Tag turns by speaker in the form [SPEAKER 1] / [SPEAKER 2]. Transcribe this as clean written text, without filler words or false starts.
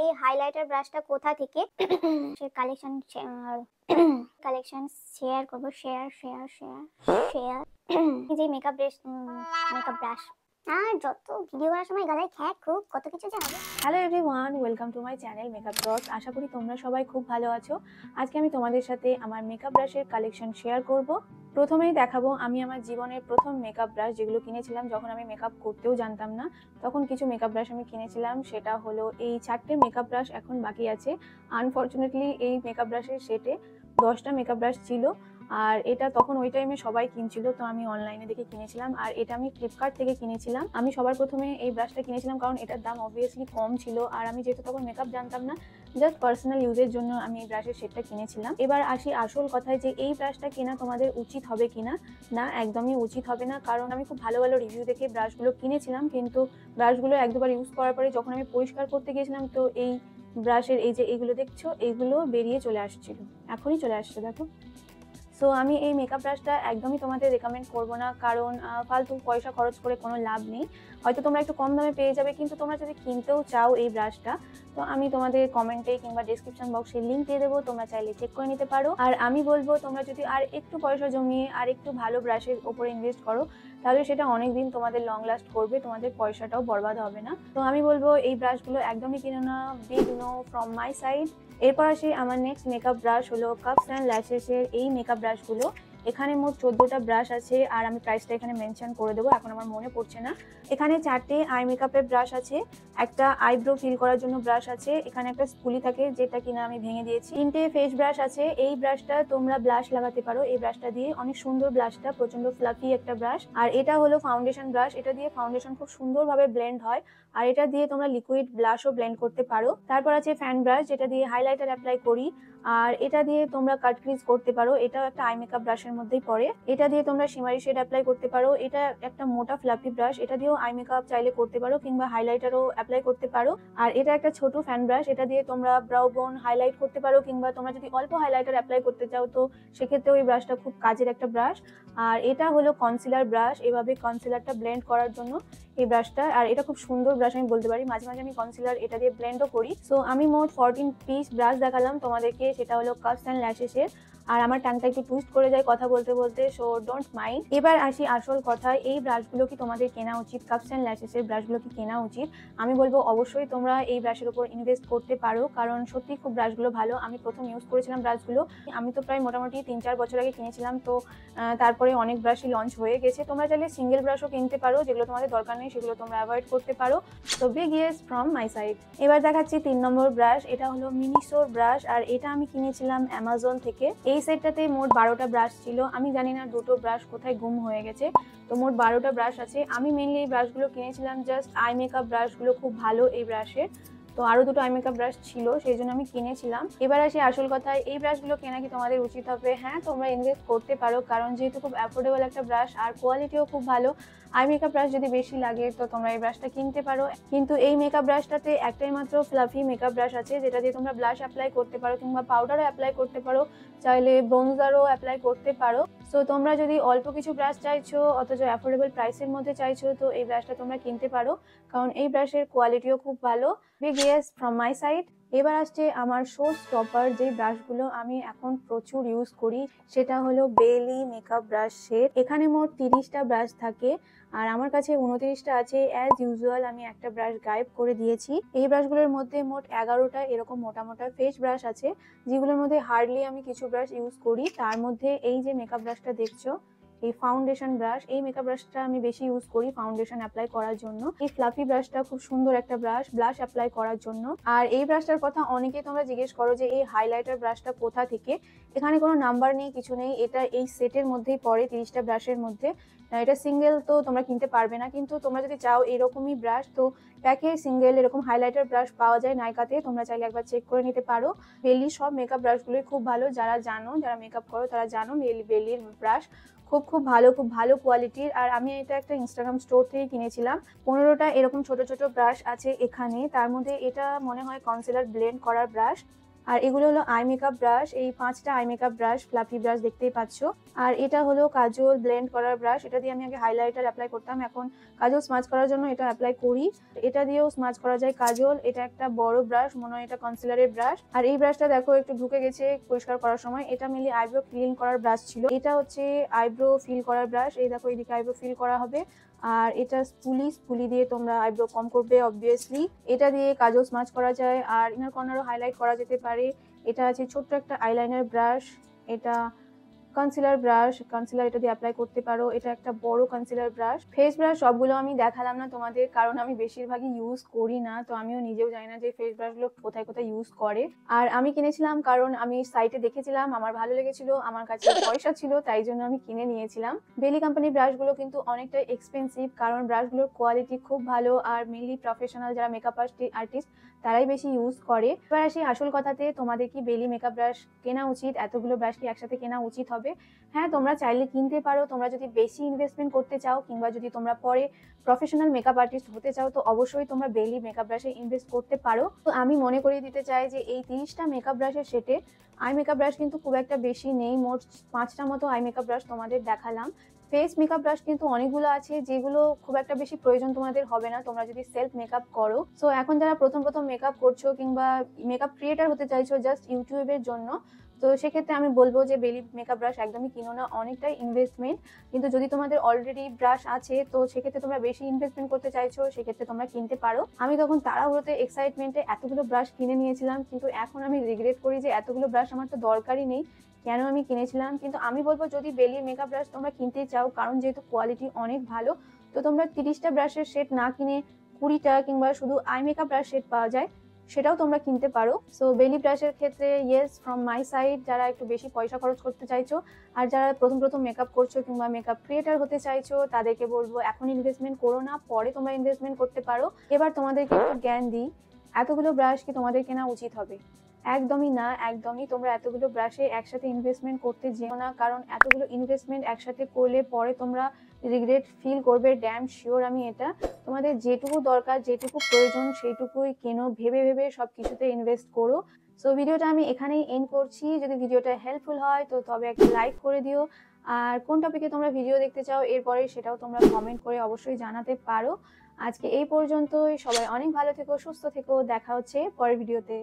[SPEAKER 1] এই হাইলাইটার ব্রাশটা কোথা থেকে সে কালেকশন কালেকশন শেয়ার করব। শেয়ার শেয়ার শেয়ার শেয়ার যে মেকআপ ব্রাশ আর যত ভিডিও করার সময় গলায় খ্যাক খুব কত কিছু যে হবে।
[SPEAKER 2] Hello everyone, welcome to my channel Makeup Talks. আশা করি তোমরা সবাই খুব ভালো আছো। আজকে আমি তোমাদের সাথে আমার মেকআপ ব্রাশের কালেকশন শেয়ার করব। প্রথমেই দেখাবো আমি আমার জীবনের প্রথম মেকআপ ব্রাশ, যেগুলো কিনেছিলাম যখন আমি মেকআপ করতেও জানতাম না। তখন কিছু মেকআপ ব্রাশ আমি কিনেছিলাম, সেটা হলো এই 4টে মেকআপ ব্রাশ এখন বাকি আছে। আনফর্চুনেটলি এই মেকআপ ব্রাশের সেটে 10টা মেকআপ ব্রাশ ছিল, আর এটা তখন ওই টাইমে সবাই কিনছিল, তো আমি অনলাইনে দেখে কিনেছিলাম। আর এটা আমি ফ্লিপকার্ট থেকে কিনেছিলাম। আমি সবার প্রথমে এই ব্রাশটা কিনেছিলাম কারণ এটার দাম অবভিয়াসলি কম ছিল, আর আমি যেহেতু তখন মেকআপ জানতাম না, জাস্ট পার্সোনাল ইউজের জন্য আমি এই ব্রাশের সেটটা কিনেছিলাম। এবার আসি আসল কথায়, যে এই ব্রাশটা কেনা তোমাদের উচিত হবে কিনা। না, একদমই উচিত হবে না, কারণ আমি খুব ভালো ভালো রিভিউ দেখে ব্রাশগুলো কিনেছিলাম, কিন্তু ব্রাশগুলো এক দুবার ইউজ করার পরে যখন আমি পরিষ্কার করতে গিয়েছিলাম, তো এই ব্রাশের এই যে এইগুলো দেখছো, এইগুলো বেরিয়ে চলে আসছিল, এখনই চলে আসছে, দেখো। সো আমি এই মেকআপ ব্রাশটা একদমই তোমাদের রেকমেন্ড করবো না, কারণ ফালতু পয়সা খরচ করে কোনো লাভ নেই। হয়তো তোমরা একটু কম দামে পেয়ে যাবে, কিন্তু তোমরা যদি কিনতেও চাও এই ব্রাশটা, তো আমি তোমাদের কমেন্টে কিংবা ডিসক্রিপশন বক্সে লিঙ্ক দিয়ে দেবো, তোমরা চাইলে চেক করে নিতে পারো। আর আমি বলবো, তোমরা যদি আর একটু পয়সা জমিয়ে আর একটু ভালো ব্রাশের ওপরে ইনভেস্ট করো, তাহলে সেটা অনেকদিন তোমাদের লং লাস্ট করবে, তোমাদের পয়সাটাও বরবাদ হবে না। তো আমি বলবো এই ব্রাশগুলো একদমই কিনো না, big no from my side. এরপর আসি আমার নেক্সট মেকআপ ব্রাশ হলো কাপস অ্যান্ড ল্যাশেসের এই মেকআপ ব্রাশগুলো। এখানে মোট 14টা ব্রাশ আছে, আর আমি প্রাইসটা এখানে মেনশন করে দেবো, এখন আমার মনে পড়ছে না। এখানে 4টে আই মেকআপের ব্রাশ আছে, একটা আইব্রো ফিল করার জন্য ব্রাশ আছে, এখানে একটা স্পুলি থাকে যেটা কিনা আমি ভেঙে দিয়েছি, 3টে ফেস ব্রাশ আছে। এই ব্রাশটা তোমরা ব্লাশ লাগাতে পারো, এই ব্রাশটা দিয়ে অনেক সুন্দর, ব্লাশটা প্রচন্ড ফ্লাফি একটা ব্রাশ। আর এটা হলো ফাউন্ডেশন ব্রাশ, এটা দিয়ে ফাউন্ডেশন খুব সুন্দরভাবে ব্লেন্ড হয়, আর এটা দিয়ে তোমরা লিকুইড ব্লাশও ব্লেন্ড করতে পারো। তারপর আছে ফ্যান ব্রাশ, যেটা দিয়ে হাইলাইটার অ্যাপ্লাই করি, আর এটা দিয়ে তোমরা কাট ক্রিজ করতে পারো, এটাও একটা আই মেকআপ ব্রাশের মধ্যেই পড়ে। এটা দিয়ে তোমরা শিমারি শেড অ্যাপ্লাই করতে পারো, এটা একটা মোটা ফ্লাফি ব্রাশ, এটা দিয়েও আই মেকআপ চাইলে করতে পারো, কিংবা হাইলাইটারও অ্যাপ্লাই করতে পারো। আর এটা একটা ছোট ফ্যান ব্রাশ, এটা দিয়ে তোমরা ব্রাউ বোন হাইলাইট করতে পারো, কিংবা তোমরা যদি অল্প হাইলাইটার অ্যাপ্লাই করতে চাও, তো সেক্ষেত্রেও এই ব্রাশটা খুব কাজের একটা ব্রাশ। আর এটা হলো কনসিলার ব্রাশ, এভাবে কনসিলারটা ব্লেন্ড করার জন্য এই ব্রাশটা। আর এটা খুব সুন্দর ব্রাশ আমি বলতে পারি, মাঝে মাঝে আমি কনসিলার এটা দিয়ে ব্লেন্ডও করি। সো আমি মোট 14 পিস ব্রাশ দেখালাম তোমাদেরকে, সেটা হলো কাপস অ্যান্ড ল্যাশেসের। আর আমার টাংটা একটু টুইস্ট করে যায় কথা বলতে বলতে, সো ডোন্ট মাইন্ড। এবার আসি আসল কথায়, এই ব্রাশগুলো কি তোমাদের কেনা উচিত? কাপস অ্যান্ড ল্যাশেসের ব্রাশগুলো কি কেনা উচিত? আমি বলবো অবশ্যই তোমরা এই ব্রাশের উপর ইনভেস্ট করতে পারো, কারণ সত্যি খুব ব্রাশগুলো ভালো। আমি প্রথম ইউজ করেছিলাম ব্রাশগুলো, আমি তো প্রায় মোটামুটি 3-4 বছর আগে কিনেছিলাম, তো তারপরে অনেক ব্রাশই লঞ্চ হয়ে গেছে। তোমরা চাইলে সিঙ্গেল ব্রাশও কিনতে পারো, যেগুলো তোমাদের দরকার নেই সেগুলো তোমরা অ্যাভয়েড করতে পারো। তো big yes from my side. এবার দেখাচ্ছি 3 নম্বর ব্রাশ, এটা হলো মিনিসোর ব্রাশ, আর এটা আমি কিনেছিলাম অ্যামাজন থেকে। এই সেটটাতে মোট 12টা ব্রাশ ছিল, আমি জানি না দুটো ব্রাশ কোথায় গুম হয়ে গেছে। তো মোট 12টা ব্রাশ আছে। আমি মেনলি এই ব্রাশগুলো কিনেছিলাম জাস্ট আই মেকআপ ব্রাশগুলো খুব ভালো এই ব্রাশের, তো আরো দুটো আই মেকআপ ব্রাশ ছিল, সেই জন্য আমি কিনেছিলাম। এবার আসি আসল কথায়, এই ব্রাশগুলো কেনা কি তোমাদের উচিত হবে? হ্যাঁ, তোমরা ইনভেস্ট করতে পারো, কারণ যেহেতু খুব অ্যাফোর্ডেবল একটা ব্রাশ, আর কোয়ালিটিও খুব ভালো। আই মেকআপ ব্রাশ যদি বেশি লাগে, তো তোমরা এই ব্রাশটা কিনতে পারো। কিন্তু এই মেকআপ ব্রাশটাতে একটাই মাত্র ফ্লাফি মেকআপ ব্রাশ আছে, যেটা দিয়ে তোমরা ব্লাশ অ্যাপ্লাই করতে পারো, কিংবা পাউডারও অ্যাপ্লাই করতে পারো, চাইলে ব্রোঞ্জারও অ্যাপ্লাই করতে পারো। সো তোমরা যদি অল্প কিছু ব্রাশ চাইছো, অথচ অ্যাফোর্ডেবল প্রাইসের মধ্যে চাইছো, তো এই ব্রাশটা তোমরা কিনতে পারো, কারণ এই ব্রাশের কোয়ালিটিও খুব ভালো। Big yes from my side. এবার আসছে আমার শো স্টপার, যে ব্রাশগুলো আমি এখন প্রচুর ইউজ করি, সেটা হলো বেলি মেকআপ ব্রাশ সেট। এখানে মোট 30টা ব্রাশ থাকে, আর আমার কাছে 29টা আছে। অ্যাজ ইউজুয়াল আমি একটা ব্রাশ গায়েব করে দিয়েছি। এই ব্রাশগুলোর মধ্যে মোট 11টা এরকম মোটা মোটা ফেস ব্রাশ আছে, যেগুলোর মধ্যে হার্ডলি আমি কিছু ব্রাশ ইউজ করি। তার মধ্যে এই যে মেকআপ ব্রাশটা দেখছো, এই ফাউন্ডেশন ব্রাশ, এই মেকআপ ব্রাশটা আমি বেশি ইউজ করি ফাউন্ডেশন অ্যাপ্লাই করার জন্য। এই ফ্লাফি ব্রাশটা খুব সুন্দর একটা ব্রাশ ব্লাশ অ্যাপ্লাই করার জন্য। আর এই ব্রাশটার কথা অনেকেই তোমরা জিজ্ঞেস করো যে এই হাইলাইটার ব্রাশটা কোথা থেকে। এখানে কোনো নাম্বার নেই, কিছু নেই, এটা এই সেটের মধ্যেই পড়ে 30টা ব্রাশের মধ্যে। এটা সিঙ্গেল তো তোমরা কিনতে পারবে না, কিন্তু তোমরা যদি চাও এরকমই ব্রাশ, তো প্যাকে সিঙ্গেল এরকম হাইলাইটার ব্রাশ পাওয়া যায় নাইকাতে, তোমরা চাইলে একবার চেক করে নিতে পারো। বেলি সব মেকআপ ব্রাশগুলোই খুব ভালো, যারা জানো, যারা মেকআপ করো তারা জানো বেলির ব্রাশ খুব খুব ভালো কোয়ালিটির। আর আমি এটা একটা ইনস্টাগ্রাম স্টোর থেকে কিনেছিলাম। 15টা এরকম ছোট ছোট ব্রাশ আছে এখানে, তার মধ্যে এটা মনে হয় কনসিলার ব্লেন্ড করার ব্রাশ। আর এগুলো হলো আই মেকআপ ব্রাশ, এই 5টা eye makeup brush, fluffy brush দেখতেই পাচ্ছ। আর এটা হলো কাজল ব্লেন্ড করার ব্রাশ, এটা দিয়ে আমি আগে হাইলাইটার অ্যাপ্লাই করতাম, এখন কাজল স্মাচ করার জন্য এটা অ্যাপ্লাই করি। এটা দিয়েও স্মাচ করা যায় কাজল। এটা একটা বড় ব্রাশ, মনে হয় এটা কনসিলারের ব্রাশ। আর এই ব্রাশটা দেখো একটু ঢুকে গেছে পরিষ্কার করার সময়। এটা মেনলি আইব্রো ফিল করার ব্রাশ ছিল, এটা হচ্ছে আইব্রো ফিল করার ব্রাশ। এই দেখো এইদিকে আইব্রো ফিল করা হবে। আর এটা স্পুলি দিয়ে তোমরা আইব্রো কম করবে অবভিয়াসলি। এটা দিয়ে কাজল স্মাচ করা যায়, আর ইনার কর্নারও হাইলাইট করা যেতে পারে। এটা আছে ছোট্ট একটা আইলাইনার ব্রাশ, এটা কনসিলার ব্রাশ, কনসিলার এটা দিয়ে অ্যাপ্লাই করতে পারো। এটা একটা বড় কনসিলার ব্রাশ। ফেস ব্রাশ সবগুলো আমি দেখালাম না তোমাদের, কারণ আমি বেশিরভাগই ইউজ করি না, তো আমিও নিজেও জানি না যে ফেস ব্রাশগুলো কোথায় কোথায় ইউজ করে। আর আমি কিনেছিলাম কারণ আমি সাইটে দেখেছিলাম, আমার ভালো লেগেছিল, আমার কাছে পয়সা ছিল, তাই জন্য আমি কিনে নিয়েছিলাম। বেলি কোম্পানির ব্রাশগুলো কিন্তু অনেকটাই এক্সপেন্সিভ, কারণ ব্রাশগুলোর কোয়ালিটি খুব ভালো, আর মেনলি প্রফেশনাল যারা মেকআপ আর্টিস্ট তারাই বেশি ইউজ করে। এবার আসি আসল কথাতে, তোমাদের কি বেলি মেকআপ ব্রাশ কেনা উচিত? এতগুলো ব্রাশ কি একসাথে কেনা উচিত হবে? হ্যাঁ, তোমরা চাইলে কিনতে পারো। তোমরা যদি বেশি ইনভেস্টমেন্ট করতে চাও, কিংবা যদি তোমরা পরে প্রফেশনাল মেকআপ আর্টিস্ট হতে চাও, তো অবশ্যই তোমরা বেলি মেকআপ ব্রাশে ইনভেস্ট করতে পারো। তো আমি মনে করিয়ে দিতে চাই যে এই 30টা মেকআপ ব্রাশের সেটে আই মেকআপ ব্রাশ কিন্তু খুব একটা বেশি নেই, মোট 5টা মতো আই মেকআপ ব্রাশ তোমাদের দেখালাম। ফেস মেকআপ ব্রাশ কিন্তু অনেকগুলো আছে, যেগুলো খুব একটা বেশি প্রয়োজন তোমাদের হবে না তোমরা যদি সেলফ মেকআপ করো। সো এখন যারা প্রথম মেকআপ করছো, কিংবা মেকআপ ক্রিয়েটার হতে চাইছো জাস্ট ইউটিউবের জন্য, তো সেক্ষেত্রে আমি বলবো যে বেলি মেকআপ ব্রাশ একদমই কিনো না, অনেকটাই ইনভেস্টমেন্ট। কিন্তু যদি তোমাদের অলরেডি ব্রাশ আছে, তো সেক্ষেত্রে তোমরা বেশি ইনভেস্টমেন্ট করতে চাইছো, সেক্ষেত্রে তোমরা কিনতে পারো। আমি তখন তাড়াহুড়োতে এক্সাইটমেন্টে এতগুলো ব্রাশ কিনে নিয়েছিলাম, কিন্তু এখন আমি রিগ্রেট করি যে এতগুলো ব্রাশ আমার তো দরকারই নেই, কেন আমি কিনেছিলাম। কিন্তু আমি বলবো যদি বেলি মেকআপ ব্রাশ তোমরা কিনতে চাও, কারণ যেহেতু কোয়ালিটি অনেক ভালো, তো তোমরা 30টা ব্রাশের সেট না কিনে 20টা কিংবা শুধু আই মেকআপ ব্রাশ সেট পাওয়া যায়, সেটাও তোমরা কিনতে পারো। সো বেলি ব্রাশের ক্ষেত্রে ইয়েস ফ্রম মাই সাইড, যারা একটু বেশি পয়সা খরচ করতে চাইছো, আর যারা প্রথম মেকআপ করছো কিংবা মেকআপ ক্রিয়েটার হতে চাইছো, তাদেরকে বলবো এখন ইনভেস্টমেন্ট করো না, পরে তোমরা ইনভেস্টমেন্ট করতে পারো। এবার তোমাদেরকে একটু জ্ঞান দিই, এতগুলো ব্রাশ কি তোমাদের কেনা উচিত হবে? একদমই না, একদমই তোমরা এতগুলো ব্রাশে একসাথে ইনভেস্টমেন্ট করতে যেও না, কারণ এতগুলো ইনভেস্টমেন্ট একসাথে করলে পরে তোমরা রিগ্রেট ফিল করবে, ড্যাম শিওর আমি এটা। তোমাদের যেটুকু দরকার, যেটুকু প্রয়োজন, সেইটুকুই কেনো, ভেবে ভেবে সব কিছুতে ইনভেস্ট করো। সো ভিডিওটা আমি এখানেই এন্ড করছি। যদি ভিডিওটা হেল্পফুল হয় তো তবে একটা লাইক করে দিও, আর কোন টপিকে তোমরা ভিডিও দেখতে চাও এরপরে সেটাও তোমরা কমেন্ট করে অবশ্যই জানাতে পারো। আজকে এই পর্যন্তই, সবাই অনেক ভালো থেকো, সুস্থ থেকো, দেখা হচ্ছে পরের ভিডিওতে।